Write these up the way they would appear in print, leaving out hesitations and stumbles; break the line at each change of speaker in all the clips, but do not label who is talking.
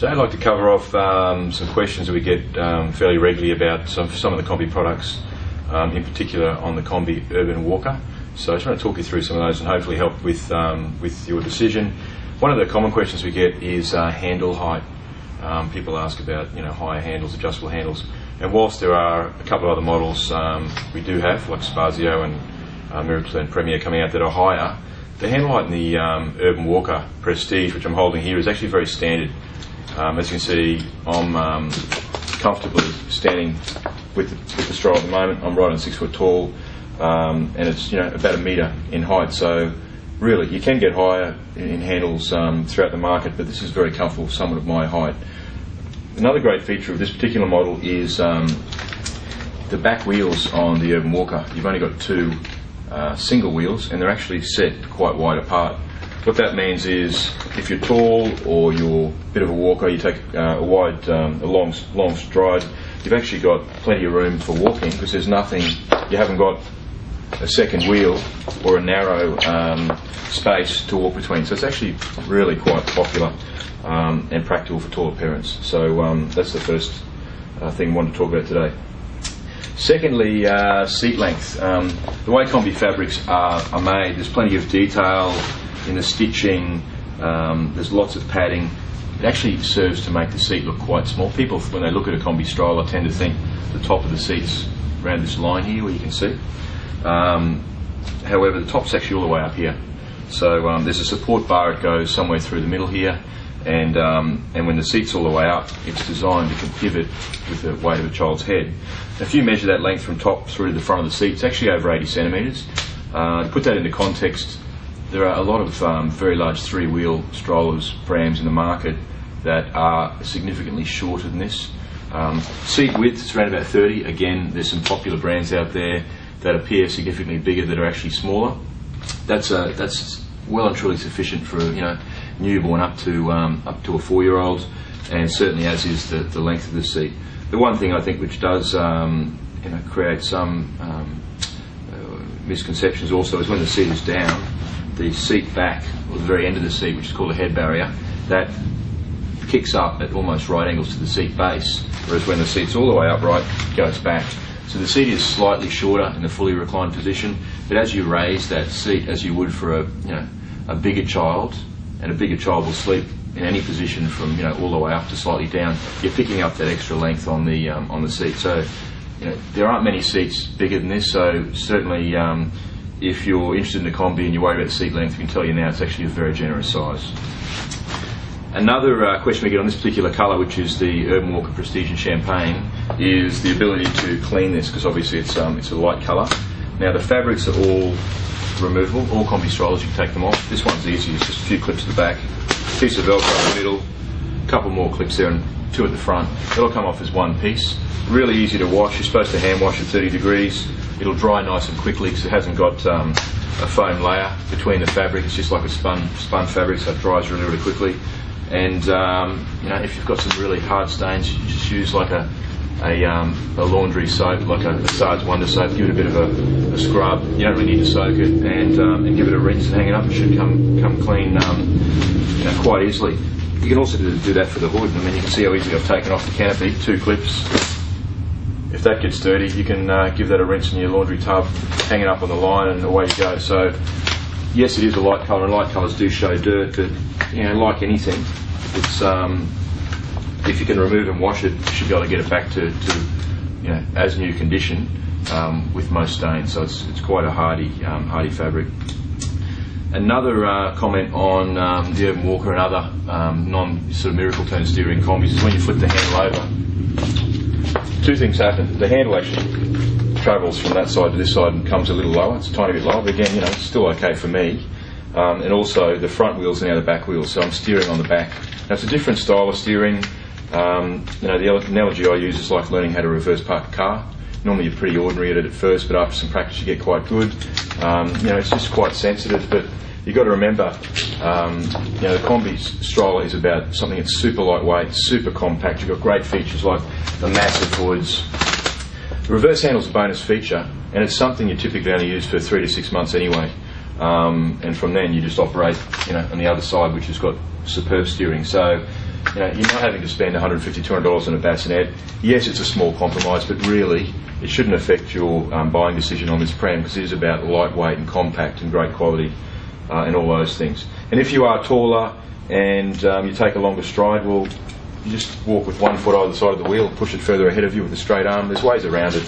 Today I'd like to cover off some questions that we get fairly regularly about some of the Combi products, in particular on the Combi Urban Walker. So I just want to talk you through some of those and hopefully help with your decision. One of the common questions we get is handle height. People ask about higher handles, adjustable handles, and whilst there are a couple of other models we do have, like Spazio and Miracle and Premier coming out that are higher, the handle height in the Urban Walker Prestige, which I'm holding here, is actually very standard. As you can see, I'm comfortably standing with the stroller at the moment. I'm right on 6 foot tall, and it's about 1 metre in height. So really, you can get higher in handles throughout the market, but this is very comfortable for someone of my height. Another great feature of this particular model is the back wheels on the Urban Walker. You've only got two single wheels, and they're actually set quite wide apart. What that means is, if you're tall or you're a bit of a walker, you take a long stride, you've actually got plenty of room for walking, because there's nothing, you haven't got a second wheel or a narrow space to walk between. So it's actually really quite popular and practical for taller parents. So that's the first thing I wanted to talk about today. Secondly, seat length. The way Combi fabrics are made, there's plenty of detail in the stitching, there's lots of padding. It actually serves to make the seat look quite small. People, when they look at a Combi stroller, tend to think the top of the seat's around this line here where you can see. However, the top's actually all the way up here. So there's a support bar that goes somewhere through the middle here, and when the seat's all the way up, it's designed to pivot with the weight of a child's head. If you measure that length from top through to the front of the seat, it's actually over 80 centimetres. To put that into context, there are a lot of very large 3-wheel strollers, prams in the market that are significantly shorter than this. Seat width is around about 30. Again, there's some popular brands out there that appear significantly bigger that are actually smaller. That's well and truly sufficient for newborn up to a 4-year-old, and certainly as is the length of the seat. The one thing I think which does create some misconceptions also is when the seat is down, the seat back, or the very end of the seat, which is called a head barrier, that kicks up at almost right angles to the seat base, whereas when the seat's all the way upright, it goes back. So the seat is slightly shorter in the fully reclined position, but as you raise that seat, as you would for a bigger child, and a bigger child will sleep in any position from all the way up to slightly down, you're picking up that extra length on the seat. So there aren't many seats bigger than this. So certainly, if you're interested in the Combi and you worry about the seat length, we can tell you now it's actually a very generous size. Another question we get on this particular colour, which is the Urban Walker Prestige in Champagne, is the ability to clean this, because obviously it's a light colour. Now the fabrics are all removable. All Combi strollers, you can take them off. This one's easy. It's just a few clips at the back, a piece of Velcro in the middle, a couple more clips there, and 2 at the front. It'll come off as one piece. Really easy to wash. You're supposed to hand wash at 30 degrees. It'll dry nice and quickly because it hasn't got a foam layer between the fabric. It's just like a spun fabric, so it dries really, really quickly. And if you've got some really hard stains, you just use like a laundry soap, like a Sarge Wonder soap. Give it a bit of a scrub. You don't really need to soak it, and give it a rinse and hang it up. It should come clean quite easily. You can also do that for the hood. I mean, you can see how easily I've taken off the canopy. 2 clips. If that gets dirty, you can give that a rinse in your laundry tub, hang it up on the line, and away you go. So yes, it is a light colour, and light colours do show dirt, but like anything, it's if you can remove and wash it, you should be able to get it back to as new condition with most stains. So it's quite a hardy fabric. Another comment on the Urban Walker and other non-sort of miracle turn steering combis is when you flip the handle over, 2 things happen. The handle actually travels from that side to this side and comes a little lower. It's a tiny bit lower, but again, it's still okay for me. And also the front wheels are now the back wheels, so I'm steering on the back. Now it's a different style of steering. The analogy I use is like learning how to reverse park a car. Normally you're pretty ordinary at it at first, but after some practice you get quite good. It's just quite sensitive, but you've got to remember, the Combi stroller is about something that's super lightweight, super compact. You've got great features like the massive hoods. The reverse handle's a bonus feature, and it's something you typically only use for 3 to 6 months anyway. And from then you just operate, on the other side, which has got superb steering. So you're not having to spend $150, $200 on a bassinet. Yes, it's a small compromise, but really it shouldn't affect your buying decision on this pram, because it is about lightweight and compact and great quality and all those things. And if you are taller and you take a longer stride, well, you just walk with 1 foot either side of the wheel, push it further ahead of you with a straight arm. There's ways around it.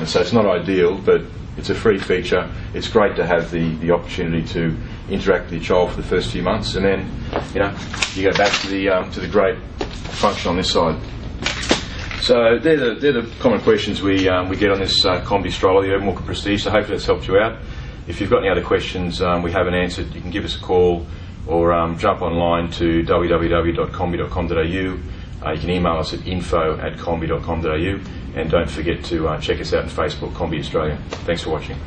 So it's not ideal, but it's a free feature. It's great to have the opportunity to interact with your child for the first few months, and then you go back to the great function on this side. So they're the common questions we get on this Combi stroller, the Urban Walker Prestige. So hopefully that's helped you out. If you've got any other questions we haven't answered, you can give us a call or jump online to www.combi.com.au. You can email us at info@combi.com.au, and don't forget to check us out on Facebook, Combi Australia. Thanks for watching.